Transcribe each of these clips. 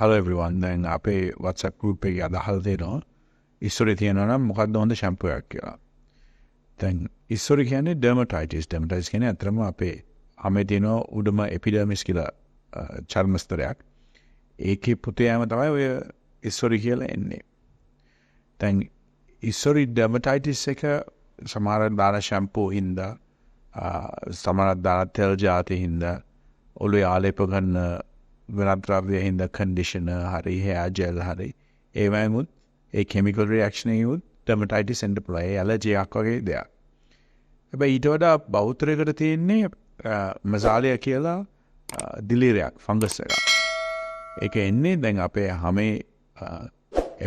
Hello everyone. දැන් අපේ WhatsApp group එකේ අදහල් දෙනවා ඉස්සරේ තියෙනවා නම් මොකක්ද හොඳ shampoo එකක් කියලා. දැන් ඉස්සරේ කියන්නේ dermatitis. Dermatitis කියන්නේ අතරම අපේ හැමේ තියෙන උඩම epidermis කියලා චර්ම ස්තරයක්. ඒකේ පුතේම තමයි ඔය ඉස්සරේ කියලා එන්නේ. දැන් ඉස්සරේ dermatitis එක සමහර දාන shampoo හින්දා සමහර දාන තෙල් ජාති හින්දා ඔළුවේ ආලේප ගන්න වෙනත් ද්‍රව්‍ය හින්දා conditioner හරි hair gel හරි ඒවයිමුත් ඒ chemical reaction එකෙමුත් dermatitis එන්න පුළුවන්. ඒ allergy එකක් වගේ දෙයක්. හැබැයි ඊට වඩා බෞද්ධයකට තියෙන්නේ මසාලියා කියලා දිලීරයක් fungus එකක්. ඒක එන්නේ දැන් අපේ හැමේ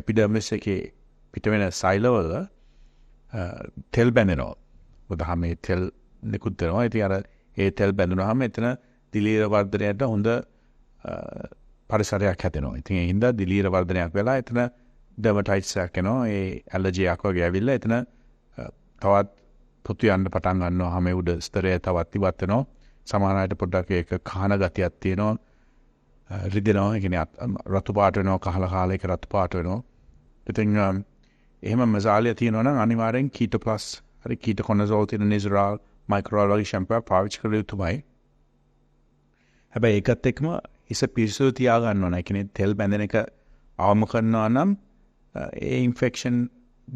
epidermis එකේ පිට වෙන සෛලවල තෙල් බැඳෙනවා. මොකද හැමේ තෙල් නිකුත් වෙනවා. ඉතින් අර ඒ තෙල් බැඳුනහම එතන දිලීර වර්ධනයට හොඳ පරිසරයක් හැදෙනවා. ඉතින් ඒ හින්දා දිලීර වර්ධනයක් වෙලා එතන dermatitis එකක් එනවා. ඒ ඇලර්ජි එකක් වගේ ඇවිල්ලා එතන තවත් පුතු යන්න පටන් ගන්නවා. හැම උඩ ස්තරය තවත් ඉවත් වෙනවා. සමහර අයට පොඩ්ඩක් ඒක කහන ගතියක් තියෙනවා. රිදෙනවා. ඒ කියන්නේ රතු පාට වෙනවා. කහල කාලයක රතු පාට වෙනවා. ඉතින් එහෙම මසාලිය තියෙනවා නම් අනිවාර්යෙන් කීටෝ ප්ලස් හරි කීටෝකොනසෝල් තියෙන නිසරාල් මයික්‍රෝල් වගේ shampoo පාවිච්චි කළ යුතුමයි. හැබැයි ඒකත් එක්කම ඉස පිරිසුදු තියා ගන්න ඕන. ඒ කියන්නේ තෙල් බැඳෙන එක අවම කරනවා නම් ඒ ඉන්ෆෙක්ෂන්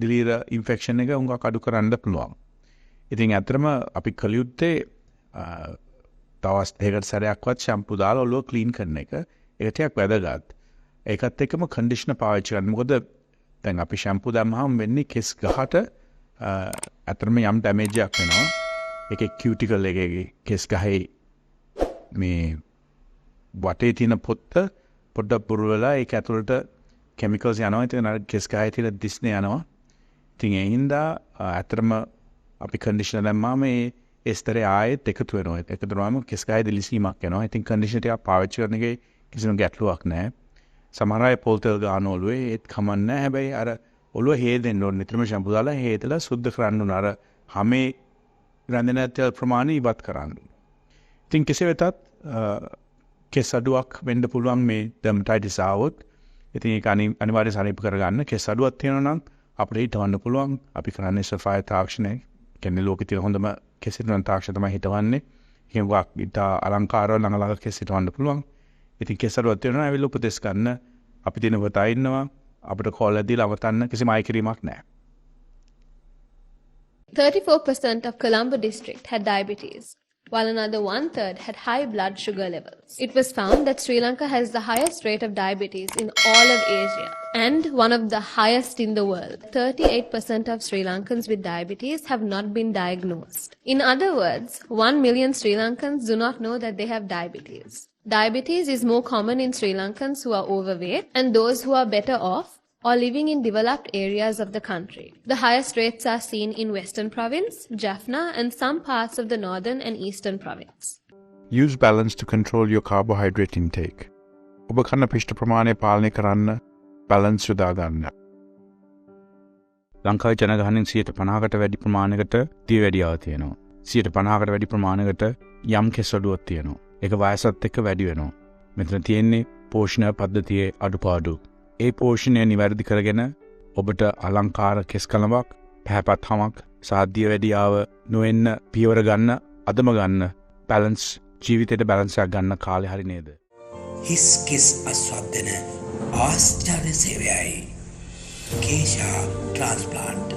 දිලීර ඉන්ෆෙක්ෂන් එක උඟක් අඩු කරන්න පුළුවන්. ඉතින් ඇත්තටම අපි කළ යුත්තේ දවස් දෙකකට සැරයක්වත් shampoo දාලා ඔළුව ක්ලීන් කරන එක. ඒක ටිකක් වැදගත්. ඒකත් එක්කම කන්ඩිෂනර් පාවිච්චි කරන්න. මොකද දැන් අපි shampoo දැම්මහම වෙන්නේ කෙස් ගහට ඇත්තටම යම් ඩැමේජ් එකක් වෙනවා. ඒකේ cuticle එකේ කෙස් ගහේ මේ වටේ තියෙන පොත්ත පොඩ්ඩක් බුරු වෙලා ඒක ඇතුළට කෙමිකල්ස් යනවා. ඉතින් අර කෙස් ගහේ තියෙන දිස්නේ යනවා. ඉතින් ඒ හින්දා ඇත්තටම අපි කන්ඩිෂනර් දැම්මාම ඒ ස්තරේ ආයෙත් එකතු වෙනවා. එකතු වුණාම කෙස් ගහේ දිලිසීමක් එනවා. ඉතින් කන්ඩිෂනර් ටිකක් පාවිච්චි කරන එකේ කිසිම ගැටලුවක් නැහැ. සමහර අය පොල් තෙල් ගන්න ඔළුවේ ඒත් කමක් නැහැ. හැබැයි අර ඔළුව හේදෙන්න ඕනේ. නිතරම shampoo දාලා හේදලා සුද්ධ කරන්න ඕන. අර හැමේ රැඳෙන තෙල් ප්‍රමාණය ඉවත් කරන්න. ඉතින් කෙසේ වෙතත් කෙස් අඩුවක් වෙන්න පුළුවන් මේ dermatitis ආවොත්. ඉතින් ඒක අනිවාර්යයෙන් සනීප කරගන්න. කෙස් අඩුවක් තියෙනවා නම් අපිට හිතවන්න පුළුවන්. අපි කරන්නේ Sapphire තාක්ෂණය. කියන්නේ ලෝකෙ තියෙන හොඳම කෙස් හිටවන තාක්ෂණ තමයි හිතවන්නේ. ඒකක් ඊට අලංකාරව ළඟ කෙස් හිටවන්න පුළුවන්. ඉතින් කෙස් අඩුවක් තියෙනවා නම් ඇවිල්ලා උපදෙස් ගන්න. අපි දින වතා ඉන්නවා. අපිට කෝල් එකක් දීලා අවතන්න කිසිම අයිකිරීමක් නැහැ. 34% of Colombo district had diabetes, while another one-third had high blood sugar levels. It was found that Sri Lanka has the highest rate of diabetes in all of Asia and one of the highest in the world. 38% of Sri Lankans with diabetes have not been diagnosed. In other words, 1 million Sri Lankans do not know that they have diabetes. Diabetes is more common in Sri Lankans who are overweight and those who are better off or living in developed areas of the country. The highest rates are seen in Western Province, Jaffna and some parts of the Northern and Eastern Province. Use balance to control your carbohydrate intake. ඔබ කන පිෂ්ඨ ප්‍රමාණය පාලනය කරන්න balance යොදා ගන්න. ලංකාවේ ජනගහනයෙන් 50%කට වැඩි ප්‍රමාණයකට දියවැඩියාව තියෙනවා. 50%කට වැඩි ප්‍රමාණයකට යම් කෙස් අඩුවක් තියෙනවා. ඒක වයසත් එක්ක වැඩි වෙනවා. මෙතන තියෙන්නේ පෝෂණ පද්ධතියේ අඩුපාඩු. ඒ පෝෂණය නිවැරදි කරගෙන ඔබට අලංකාර කෙස් කලමක්, පැහැපත් හමක්, සාධ්‍ය වැඩියාව නොවෙන්න පියවර ගන්න, අදම ගන්න, බැලන්ස් ජීවිතේට බැලන්ස් එකක් ගන්න කාලේ හරි නේද? හිස් කෙස් අස්වද්දන ආශ්චර්ය සේවයයි. Kesha Transplant.